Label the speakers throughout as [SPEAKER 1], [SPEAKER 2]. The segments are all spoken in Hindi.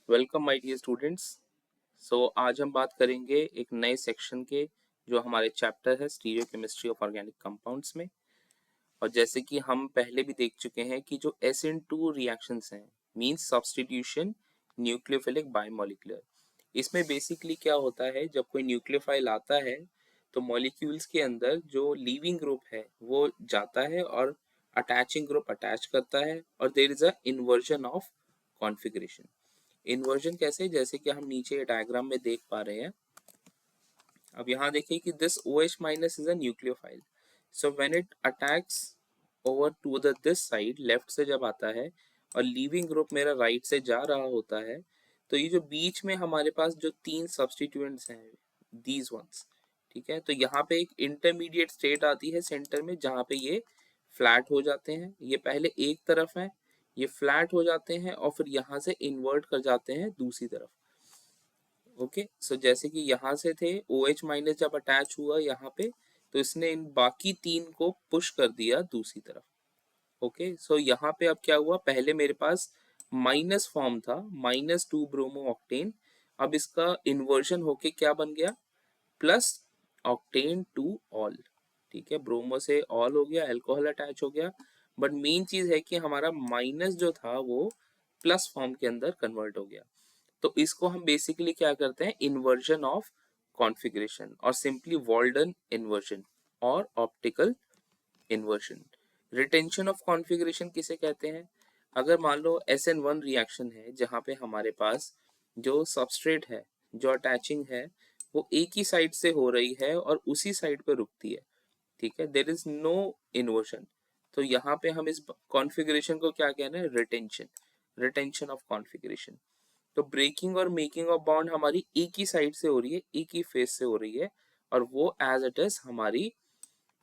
[SPEAKER 1] Welcome my dear students. So आज हम बात करेंगे एक नए सेक्शन के जो हमारे चैप्टर है स्टीरियोकेमिस्ट्री ऑफ ऑर्गेनिक कंपाउंड्स में। और जैसे कि हम पहले भी देख चुके हैं कि जो SN2 रिएक्शंस हैं मींस सब्स्टिट्यूशन न्यूक्लियोफिलिक बायोमोलिकुलर, इसमें बेसिकली क्या होता है, जब कोई न्यूक्लियोफाइल आता है तो मॉलिक्यूल्स के अंदर जो लीविंग ग्रुप है वो जाता है और अटैचिंग ग्रुप अटैच करता है और there is a inversion of configuration. Inversion कैसे, जैसे कि हम नीचे डायग्राम में देख पा रहे हैं। अब यहाँ देखिए कि this OH minus is a nucleophile, so when it attacks over to the this side, left से जब आता है और लीविंग ग्रुप मेरा राइट से जा रहा होता है, तो ये जो बीच में हमारे पास जो तीन सब्स्टिट्यूएंट्स हैं दीज वंस, ठीक है, तो यहाँ पे एक इंटरमीडिएट स्टेट आती है सेंटर में जहाँ पे ये फ्लैट हो जाते हैं। ये पहले एक तरफ है, ये फ्लैट हो जाते हैं और फिर यहाँ से इन्वर्ट कर जाते हैं दूसरी तरफ। ओके, सो जैसे कि यहाँ से थे OH माइनस जब अटैच हुआ यहाँ पे, तो इसने इन बाकी तीन को पुश कर दिया दूसरी तरफ। ओके, सो यहाँ पे अब क्या हुआ, पहले मेरे पास माइनस फॉर्म था -2 ब्रोमो ऑक्टेन, अब इसका इन्वर्जन होके क्या बन गया, प्लस ऑक्टेन टू ऑल। ठीक है, ब्रोमो से ऑल हो गया, अल्कोहल अटैच हो गया, बट मेन चीज है कि हमारा माइनस जो था वो प्लस फॉर्म के अंदर कन्वर्ट हो गया। तो इसको हम बेसिकली क्या करते हैं, इन्वर्जन ऑफ कॉन्फ़िगरेशन और सिंपली वॉल्डन इन्वर्जन और optical inversion. Retention of configuration किसे कहते हैं, अगर मान लो SN1 रिएक्शन है जहाँ पे हमारे पास जो सबस्ट्रेट है, जो अटैचिंग है, वो एक ही साइड से हो रही है और उसी साइड पे रुकती है, ठीक है, देयर इज नो इन्वर्जन, तो यहाँ पे हम इस कॉन्फ़िगरेशन को क्या कहना है, रिटेंशन, रिटेंशन ऑफ कॉन्फ़िगरेशन। तो ब्रेकिंग और मेकिंग ऑफ बॉन्ड हमारी एक ही साइड से हो रही है, एक ही फेस से हो रही है, और वो एज इट इज हमारी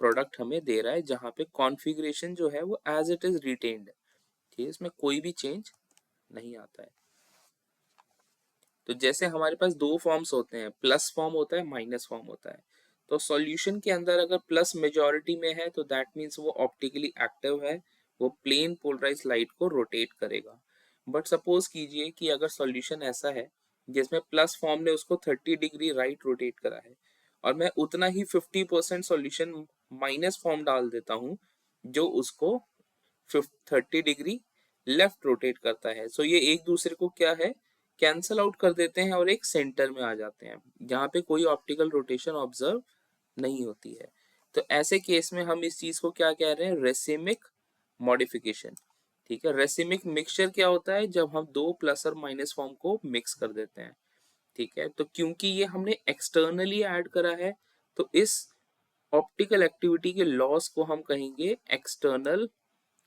[SPEAKER 1] प्रोडक्ट हमें दे रहा है, जहाँ पे कॉन्फ़िगरेशन जो है वो एज इट इज रिटेन्ड है, ठीक है, इसमें कोई भी चेंज नहीं आता है। तो जैसे हमारे पास दो फॉर्म्स होते हैं, प्लस फॉर्म होता है, माइनस फॉर्म होता है। तो सॉल्यूशन के अंदर अगर प्लस मेजॉरिटी में है तो दैट मीन्स वो ऑप्टिकली एक्टिव है, वो प्लेन पोलराइज लाइट को रोटेट करेगा। बट सपोज कीजिए कि अगर सॉल्यूशन ऐसा है जिसमें प्लस फॉर्म ने उसको 30 डिग्री राइट रोटेट करा है और मैं उतना ही 50% सॉल्यूशन माइनस फॉर्म डाल देता हूँ जो उसको 30 डिग्री लेफ्ट रोटेट करता है, सो ये एक दूसरे को क्या है, कैंसल आउट कर देते हैं और एक सेंटर में आ जाते हैं जहाँ पे कोई ऑप्टिकल रोटेशन ऑब्जर्व नहीं होती है। तो ऐसे केस में हम इस चीज को क्या कह रहे हैं, रेसिमिक मॉडिफिकेशन। ठीक है, रेसिमिक मिक्सचर क्या होता है, जब हम दो प्लस और माइनस फॉर्म को मिक्स कर देते हैं। ठीक है, तो क्योंकि ये हमने एक्सटर्नली ऐड करा है, तो इस ऑप्टिकल एक्टिविटी के लॉस को हम कहेंगे एक्सटर्नल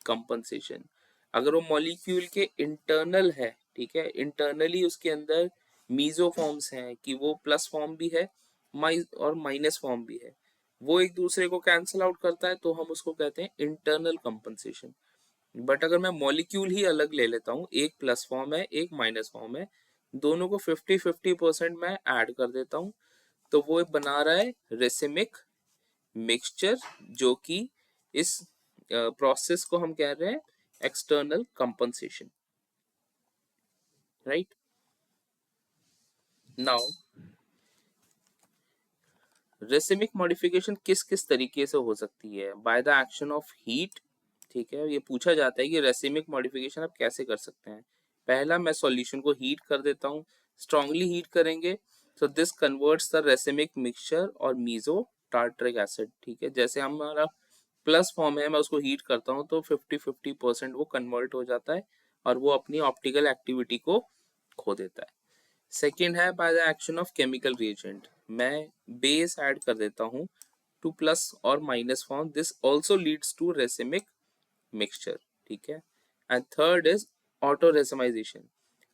[SPEAKER 1] कंपनसेशन। अगर वो मॉलिक्यूल के इंटरनल है, ठीक है, इंटरनली उसके अंदर मीजो फॉर्म्स हैं कि वो प्लस फॉर्म भी है और माइनस फॉर्म भी है, वो एक दूसरे को कैंसिल आउट करता है, तो हम उसको कहते हैं इंटरनल कंपनसेशन। बट अगर मैं मॉलिक्यूल ही अलग ले लेता हूँ, एक प्लस फॉर्म है एक माइनस फॉर्म है, दोनों को 50-50% मैं ऐड कर देता हूँ, तो वो बना रहा है रेसिमिक मिक्सचर, जो कि इस प्रोसेस को हम कह रहे हैं external compensation. Right, now racemic modification किस किस तरीके से हो सकती है, by the action of heat. ठीक है, ये पूछा जाता है कि रेसिमिक मॉडिफिकेशन आप कैसे कर सकते हैं। पहला, मैं सॉल्यूशन को हीट कर देता हूँ, स्ट्रांगली हीट करेंगे, तो this converts the racemic mixture और मीजो टार्टरिक एसिड। ठीक है, जैसे हमारा प्लस फॉर्म है, मैं उसको हीट करता हूँ तो 50-50% वो कन्वर्ट हो जाता है और वो अपनी ऑप्टिकल एक्टिविटी को खो देता है। सेकेंड है by the action of chemical reagent, मैं बेस ऐड कर देता हूँ टू प्लस और minus form, this also leads to racemic mixture. ठीक है, and third is auto racemisation,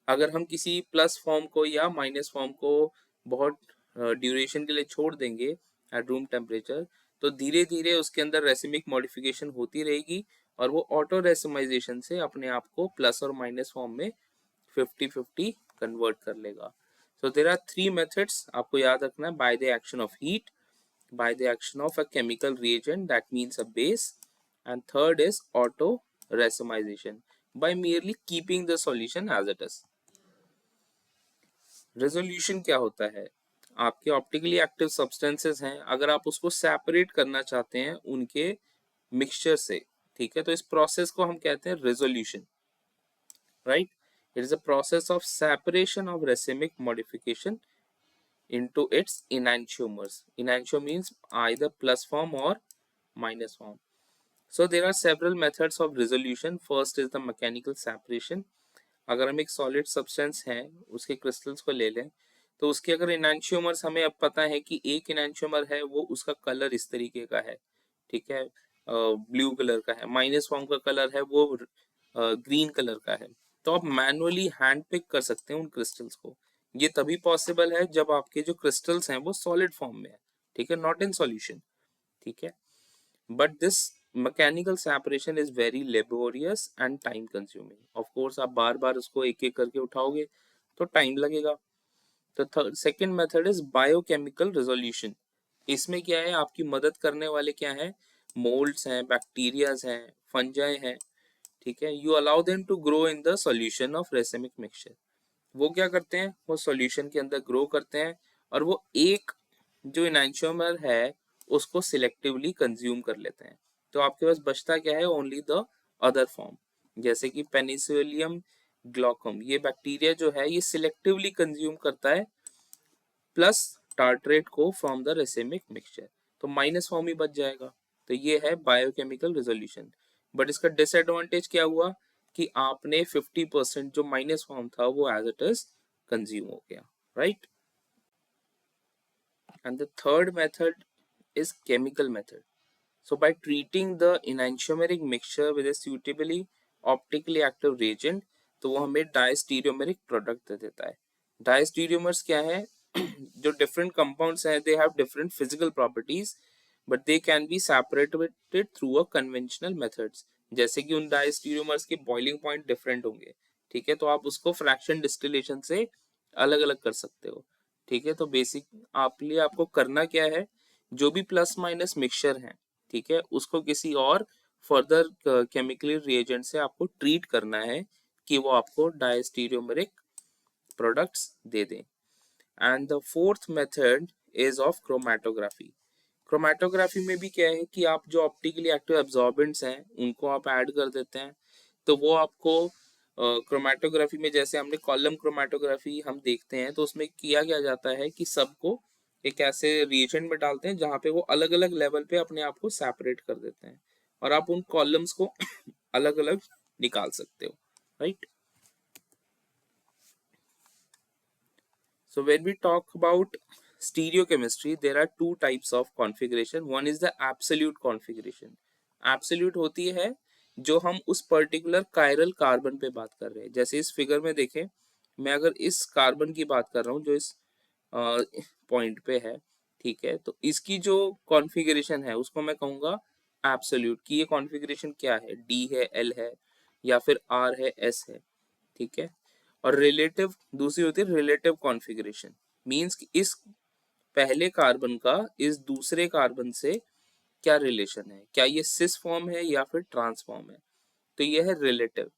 [SPEAKER 1] अगर हम किसी प्लस फॉर्म को या माइनस फॉर्म को बहुत ड्यूरेशन के लिए छोड़ देंगे एट रूम टेम्परेचर, तो धीरे धीरे उसके अंदर रेसिमिक मॉडिफिकेशन होती रहेगी और वो ऑटो रेसमाइजेशन से अपने आप को प्लस और माइनस फॉर्म में 50-50 कन्वर्ट कर लेगा। So there are three methods, आपको याद रखना है, by the action of heat, by the action of a chemical reagent that means a base, and third is auto racemization by merely keeping the solution as it is. Resolution क्या होता है? आपके ऑप्टिकली एक्टिव सब्सटेंसेस हैं, अगर आप उसको सेपरेट करना चाहते हैं उनके मिक्सचर से, ठीक है, तो इस प्रोसेस को हम कहते हैं resolution, right? It is a process of separation of racemic modification into its enantiomers. Enantiomer means either plus form or minus form. So there are several methods of resolution. First is the mechanical separation. अगर हम एक सॉलिड सब्सटेंस है उसके क्रिस्टल्स को ले लें तो उसके अगर इनैंशियोमर्स हमें अब पता है कि एक इनैंशियोमर है वो उसका कलर इस तरीके का है, ठीक है, ब्लू कलर का है, माइनस फॉर्म का कलर है वो ग्रीन कलर का है, तो आप मैनुअली हैंड पिक कर सकते हैं उन क्रिस्टल्स को। ये तभी पॉसिबल है जब आपके जो क्रिस्टल्स हैं वो सॉलिड फॉर्म में है, ठीक है, नॉट इन सॉल्यूशन, ठीक है। But this mechanical separation is very laborious and time consuming. Of course आप बार बार उसको एक एक करके उठाओगे तो टाइम लगेगा। तो second method is biochemical resolution. इसमें क्या है, आपकी मदद करने वाले क्या है, मोल्ड्स हैं, बैक्टीरियाज हैं, फंजाई हैं, ठीक है। You allow them to grow in the solution of racemic mixture. वो क्या करते हैं, वो सॉल्यूशन के अंदर ग्रो करते हैं और वो एक जो इनैंशियोमर है उसको सिलेक्टिवली कंज्यूम कर लेते हैं। तो आपके पास बचता क्या है, ओनली द अदर फॉर्म। जैसे कि पेनिसिलियम ग्लोकम, ये बैक्टीरिया जो है ये सिलेक्टिवली कंज्यूम करता है प्लस टार्ट्रेट को फ्रॉम द रेसिमिक मिक्सचर, तो माइनस फॉर्म ही बच जाएगा। तो ये है बायोकेमिकल रेजोल्यूशन। बट इसका डिसएडवांटेज क्या हुआ कि आपने 50% जो माइनस फॉर्म था वो एज इट इज कंज्यूम हो गया, right? And the third method is chemical method. So by treating the enantiomeric mixture with a suitably optically active reagent, तो वो हमें डायस्टीरियोमेरिक प्रोडक्ट दे देता है। डायस्टीरियोमर्स क्या है जो डिफरेंट कंपाउंड्स हैं, they have different physical properties but they can be separated through a conventional methods. जैसे कि उन डायस्टीरियोमर्स के बॉइलिंग पॉइंट डिफरेंट होंगे, ठीक है, तो आप उसको फ्रैक्शन डिस्टिलेशन से अलग अलग कर सकते हो, ठीक है। तो बेसिक आप लिए आपको करना क्या है, जो भी प्लस माइनस मिक्सचर है, ठीक है, उसको किसी और फर्दर केमिकली रिएजेंट से आपको ट्रीट करना है कि वो आपको डायस्टीरियोमेरिक प्रोडक्ट्स दे दें। And the fourth method is of chromatography. Chromatography में भी क्या है कि आप जो ऑप्टिकली एक्टिव एब्जॉर्बेंट्स हैं उनको आप ऐड कर देते हैं, तो वो आपको क्रोमैटोग्राफी में, जैसे हमने कॉलम क्रोमैटोग्राफी हम देखते हैं तो उसमें किया क्या जाता है कि सबको एक ऐसे रिएजेंट में डालते हैं जहाँ पे वो अलग अलग लेवल पे अपने आप को सेपरेट कर देते हैं और आप उन कॉलम्स को अलग अलग निकाल सकते हो, right? So when we talk about stereochemistry, there are two types of configuration. One is the absolute configuration. Absolute होती है जो हम उस पर्टिकुलर कायरल कार्बन पे बात कर रहे हैं। जैसे इस फिगर में देखें, मैं अगर इस कार्बन की बात कर रहा हूँ जो इस पॉइंट पे है, ठीक है, तो इसकी जो कॉन्फ़िगरेशन है उसको मैं कहूँगा एब्सोल्यूट। कि ये कॉन्फ़िगरेशन क्या है, डी है, एल है या फिर आर है, एस है, ठीक है। और रिलेटिव दूसरी होती है रिलेटिव कॉन्फ़िगरेशन। मींस कि इस पहले कार्बन का इस दूसरे कार्बन से क्या रिलेशन है, क्या ये सिस फॉर्म है या फिर ट्रांस फॉर्म है, तो ये है रिलेटिव।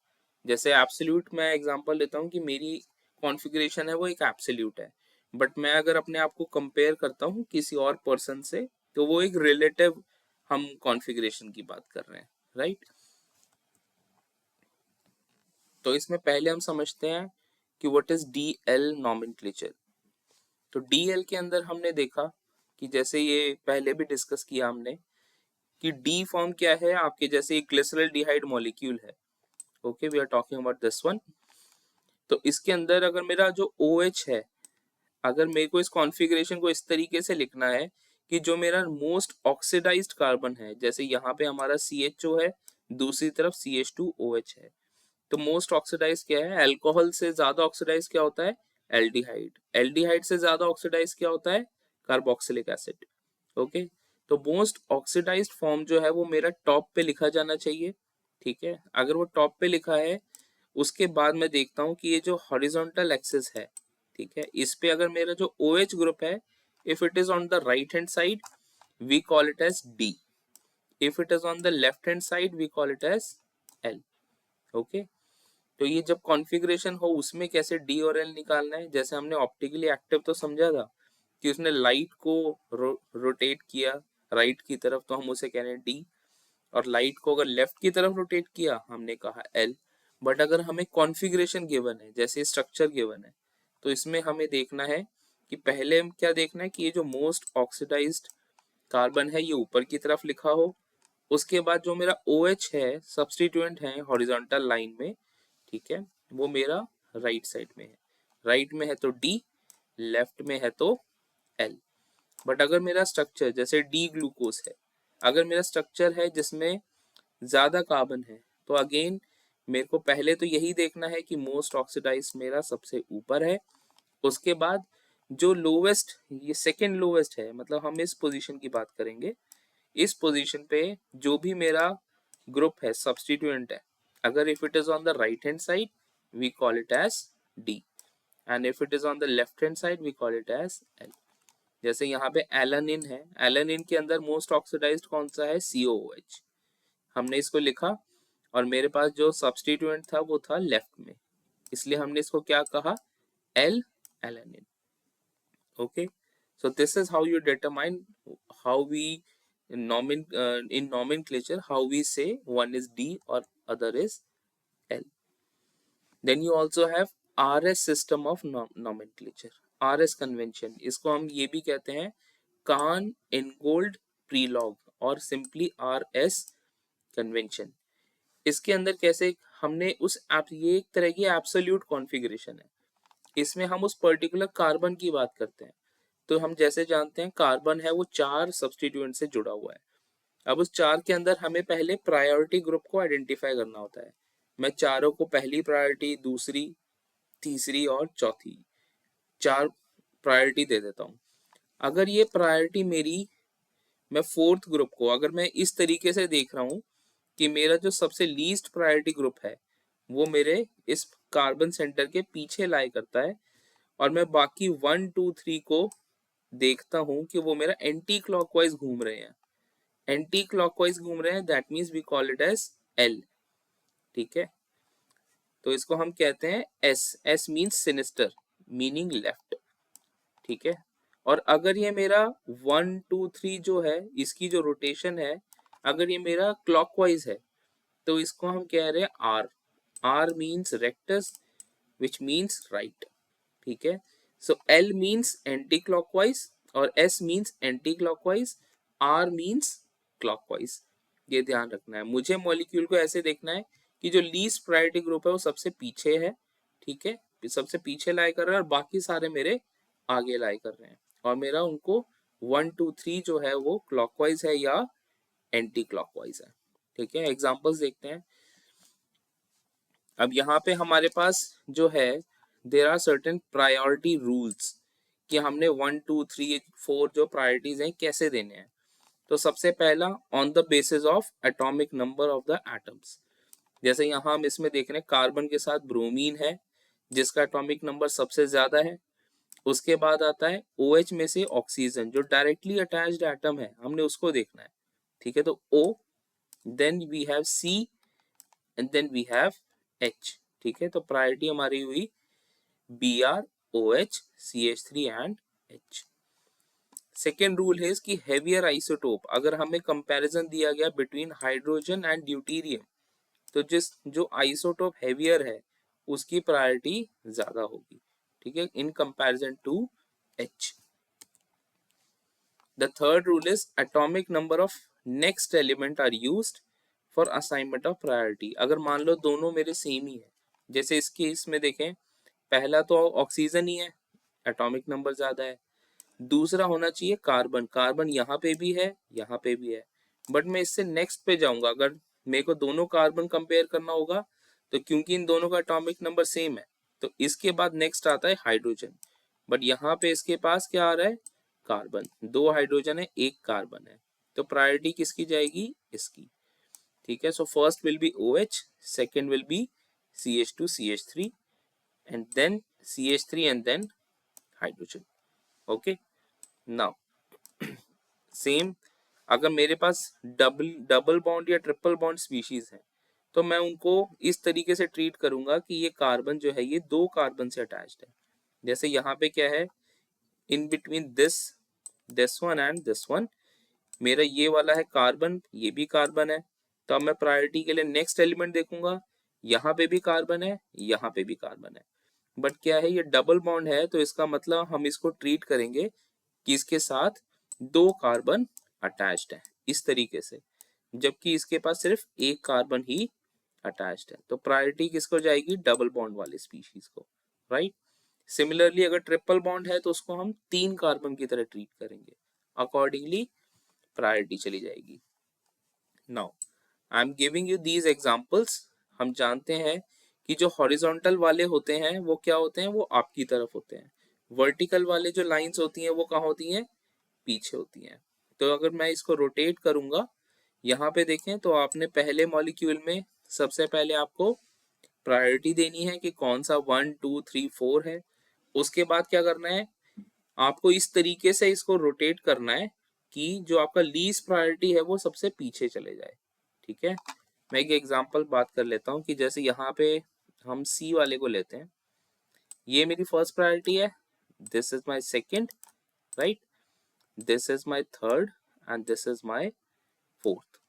[SPEAKER 1] जैसे एब्सोल्यूट मैं एग्जांपल लेता हूँ कि मेरी कॉन्फ़िगरेशन है वो एक एब्सोल्यूट है, बट मैं अगर अपने आप को कंपेयर करता हूँ किसी और पर्सन से तो वो एक रिलेटिव हम कॉन्फ़िगरेशन की बात कर रहे हैं, राइट? तो इसमें पहले हम समझते हैं कि what is D L nomenclature. तो डी एल के अंदर हमने देखा कि जैसे ये पहले भी डिस्कस किया हमने कि डी फॉर्म क्या है, आपके जैसे एक ग्लिसरल डिहाइड मॉलिक्यूल है, okay, we are talking about this one. तो इसके अंदर अगर मेरा जो ओ OH है, अगर मेरे को इस कॉन्फ़िगरेशन को इस तरीके से लिखना है कि जो मेरा मोस्ट ऑक्सीडाइज्ड कार्बन है, जैसे यहाँ पे हमारा CHO है, दूसरी तरफ CH2OH है, तो मोस्ट ऑक्सीडाइज क्या है, अल्कोहल से ज्यादा ऑक्सीडाइज क्या होता है, एल्डिहाइड। एल्डिहाइड से ज्यादा ऑक्सीडाइज क्या होता है, कार्बोक्सिलिक एसिड, ओके। तो मोस्ट ऑक्सीडाइज्ड फॉर्म जो है वो मेरा टॉप पे लिखा जाना चाहिए, ठीक है। अगर वो टॉप पे लिखा है उसके बाद मैं देखता हूँ कि ये जो हॉरिजॉन्टल एक्सिस है, ठीक है, इस पे अगर मेरा जो OH ग्रुप है, if it is on the right hand side we call it as D, if it is on the left hand side we call it as L, okay। तो ये जब कॉन्फ़िगरेशन हो उसमें कैसे डी और एल निकालना है, जैसे हमने ऑप्टिकली एक्टिव तो समझा था कि उसने लाइट को रोटेट किया राइट की तरफ, तो हम उसे कह रहे हैं डी, और लाइट को अगर लेफ्ट की तरफ रोटेट किया हमने कहा एल। बट अगर हमें कॉन्फ़िगरेशन गिवन है, जैसे स्ट्रक्चर गिवन है, तो इसमें हमें देखना है कि पहले हम क्या देखना है कि ये जो मोस्ट ऑक्सीडाइज्ड कार्बन है ये ऊपर की तरफ लिखा हो, उसके बाद जो मेरा OH है सब्स्टिट्यूएंट है हॉरिजॉन्टल लाइन में, ठीक है, वो मेरा राइट साइड में है, राइट में है तो डी, लेफ्ट में है तो एल। बट अगर मेरा स्ट्रक्चर जैसे डी ग्लूकोज है, अगर मेरा स्ट्रक्चर है जिसमें ज्यादा कार्बन है, तो अगेन मेरे को पहले तो यही देखना है कि मोस्ट ऑक्सीडाइज मेरा सबसे ऊपर है, उसके बाद जो लोवेस्ट, ये सेकेंड लोवेस्ट है, मतलब हम इस पोजीशन की बात करेंगे, इस पोजीशन पे जो भी मेरा ग्रुप है सब्स्टिट्यूएंट है, अगर if it is on the right hand side we call it as D, and if it is on the left hand side we call it as L. जैसे यहाँ पे एलानिन है, एलानिन के अंदर मोस्ट ऑक्सीडाइज्ड कौन सा है, COOH, हमने इसको लिखा, और मेरे पास जो सब्स्टिट्यूएंट था वो था लेफ्ट में, इसलिए हमने इसको क्या कहा, L alanine. Okay, so this is how you determine how we in nomenclature how we say one is D or other is L. Then you also have RS system of nomenclature, RS convention, इसको हम ये भी कहते हैं कान इनगोल्ड प्रीलॉग और सिंपली RS कन्वेंशन। इसके अंदर कैसे हमने उस ये एक तरह की एब्सोल्यूट कॉन्फ़िगरेशन है, इसमें हम उस पर्टिकुलर कार्बन की बात करते हैं। तो हम जैसे जानते हैं कार्बन है वो 4 सब्स्टिट्यूएंट से जुड़ा हुआ है, अब उस 4 के अंदर हमें पहले प्रायोरिटी ग्रुप को आइडेंटिफाई करना होता है। मैं चारों को पहली प्रायोरिटी, दूसरी, तीसरी और चौथी 4 प्रायोरिटी दे देता हूँ। अगर ये प्रायोरिटी मेरी, मैं फोर्थ ग्रुप को अगर मैं इस तरीके से देख रहा हूँ कि मेरा जो सबसे लीस्ट प्रायोरिटी ग्रुप है वो मेरे इस कार्बन सेंटर के पीछे लाई करता है, और मैं बाकी 1 2 3 को देखता हूं कि वो मेरा एंटी क्लॉकवाइज घूम रहे हैं, एंटी क्लॉकवाइज घूम रहे हैं, that means we call it as L. ठीक है, तो इसको हम कहते हैं S, S means sinister meaning left. ठीक है, और अगर ये मेरा 1 2 3 जो है इसकी जो रोटेशन है, अगर ये मेरा क्लॉकवाइज है तो इसको हम कह रहे हैं R, R means rectus which means right. ठीक है, so L means anti clockwise और S means anti clockwise, R means clockwise. ये ध्यान रखना है, मुझे मॉलिक्यूल को ऐसे देखना है कि जो लीस्ट प्रायोरिटी ग्रुप है वो सबसे पीछे है, ठीक है, सबसे पीछे लाई कर रहा है और बाकी सारे मेरे आगे लाई कर रहे हैं, और मेरा उनको 1 2 3 जो है वो क्लॉकवाइज है या एंटी क्लॉकवाइज है। ठीक है, एग्जांपल्स देखते हैं। अब यहाँ पे हमारे पास जो है there are certain priority rules कि हमने 1 2 3 4 जो प्रायोरिटीज हैं कैसे देने हैं। तो सबसे पहला on the basis of atomic number of the atoms, जैसे यहाँ हम इसमें देख रहे हैं कार्बन के साथ ब्रोमीन है जिसका एटॉमिक नंबर सबसे ज्यादा है, उसके बाद आता है OH में से ऑक्सीजन जो डायरेक्टली अटैच्ड एटम है, हमने उसको देखना है। ठीक है, तो O, then we have C and then we have H। ठीक है, तो प्रायोरिटी हमारी हुई Br, OH, CH3 and H। Second rule है कि हेवियर आइसोटोप, अगर हमें कंपैरिजन दिया गया बिटवीन हाइड्रोजन एंड ड्यूटेरियम, तो जो आइसोटोप हेवियर है उसकी प्रायोरिटी ज्यादा होगी। ठीक है, in comparison to H। The third rule is atomic number of next element are used for assignment of priority. अगर मान लो दोनों मेरे सेम ही है, जैसे इस केस में देखें, पहला तो ऑक्सीजन ही है, एटॉमिक नंबर ज्यादा है, दूसरा होना चाहिए कार्बन, कार्बन यहाँ पे भी है यहाँ पे भी है, बट मैं इससे नेक्स्ट पे जाऊंगा, अगर मेरे को दोनों कार्बन कंपेयर करना होगा तो क्योंकि इन दोनों का एटॉमिक नंबर सेम है तो इसके बाद नेक्स्ट आता है हाइड्रोजन, बट यहाँ पे इसके पास क्या आ रहा है, कार्बन, 2 हाइड्रोजन है 1 कार्बन है, तो प्रायोरिटी किसकी जाएगी, इसकी। ठीक है, so first will be OH, second will be CH2 CH3 and then CH3 and then hydrogen. Okay, now same, अगर मेरे पास डबल डबल बॉन्ड या ट्रिपल बॉन्ड स्पीशीज है तो मैं उनको इस तरीके से ट्रीट करूंगा कि ये कार्बन जो है ये 2 कार्बन से अटैच्ड है। जैसे यहाँ पे क्या है, in between this one and this one, मेरा ये वाला है कार्बन, ये भी कार्बन है। तो अब मैं प्रायोरिटी के लिए नेक्स्ट एलिमेंट देखूंगा, यहाँ पे भी कार्बन है, यहाँ पे भी कार्बन है। बट क्या है, ये डबल बॉन्ड है, तो इसका मतलब हम इसको ट्रीट करेंगे कि इसके साथ 2 कार्बन अटैच्ड है इस तरीके से, जबकि इसके पास सिर्फ एक कार्बन ही अटैच्ड है। तो प्रायोरिटी किसको जाएगी, डबल बॉन्ड वाले स्पीशीज को, राइट। सिमिलरली अगर ट्रिपल बॉन्ड है तो उसको हम 3 कार्बन की तरह ट्रीट करेंगे, अकॉर्डिंगली प्रायोरिटी चली जाएगी। Now I am giving you these examples. हम जानते हैं कि जो हॉरिजॉन्टल वाले होते हैं वो क्या होते हैं, वो आपकी तरफ होते हैं। वर्टिकल वाले जो लाइंस होती हैं वो कहाँ होती हैं, पीछे होती हैं। तो अगर मैं इसको रोटेट करूंगा, यहाँ पे देखें तो आपने पहले मॉलिक्यूल में सबसे पहले आपको प्रायोरिटी देनी है कि कौन सा 1 2 3 4 है। उसके बाद क्या करना है, आपको इस तरीके से इसको रोटेट करना है कि जो आपका लीस्ट प्रायोरिटी है वो सबसे पीछे चले जाए। ठीक है, मैं एक एग्जांपल बात कर लेता हूँ कि जैसे यहाँ पे हम सी वाले को लेते हैं, ये मेरी फर्स्ट प्रायोरिटी है, this is my second, right, this is my third and this is my fourth.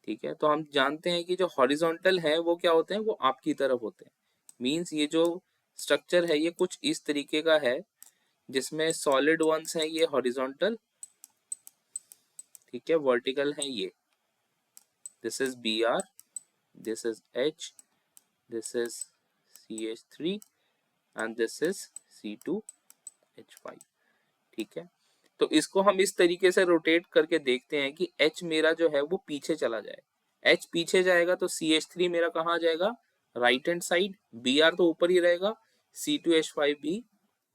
[SPEAKER 1] ठीक है, तो हम जानते हैं कि जो हॉरिजॉन्टल है वो क्या होते हैं, वो आपकी तरफ होते हैं। मींस ये जो स्ट्रक्चर है ये कुछ इस तरीके का है, जिसमें सॉलिड वंस है ये हॉरिजॉन्टल, ठीक है, वर्टिकल है ये, this is Br, this is H, this is CH3 and this is C2H5। ठीक है, तो इसको हम इस तरीके से रोटेट करके देखते हैं कि H मेरा जो है वो पीछे चला जाए। H पीछे जाएगा तो CH3 मेरा कहाँ जाएगा, राइट हैंड साइड, Br तो ऊपर ही रहेगा, C2H5 भी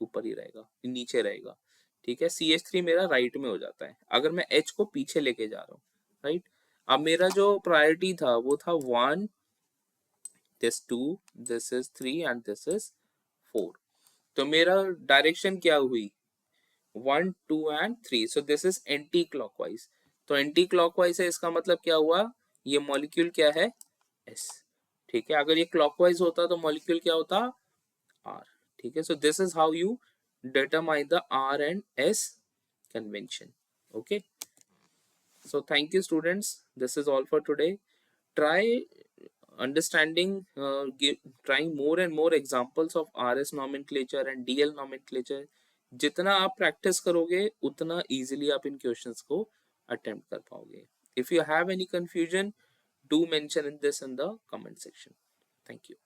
[SPEAKER 1] ऊपर ही रहेगा, नीचे रहेगा। ठीक है, CH3 मेरा राइट में हो जाता है अगर मैं H को पीछे लेके जा रहा हूँ, राइट। अब मेरा जो प्रायोरिटी था वो था 1, this 2, this is 3 and this is 4। तो मेरा डायरेक्शन क्या हुई, 1 2 and 3, so this is anti clockwise. तो एंटी क्लॉकवाइज है, इसका मतलब क्या हुआ, ये मॉलिक्यूल क्या है, S। ठीक है, अगर ये क्लॉकवाइज होता तो मॉलिक्यूल क्या होता, R। ठीक है, so this is how you determine the R and S convention. Okay, so thank you students, this is all for today. Try understanding, trying more and more examples of RS nomenclature and DL nomenclature. जितना आप प्रैक्टिस करोगे उतना इजीली आप इन क्वेश्चंस को अटेम्प्ट कर पाओगे। If you have any confusion, do mention in this in the comment section. Thank you.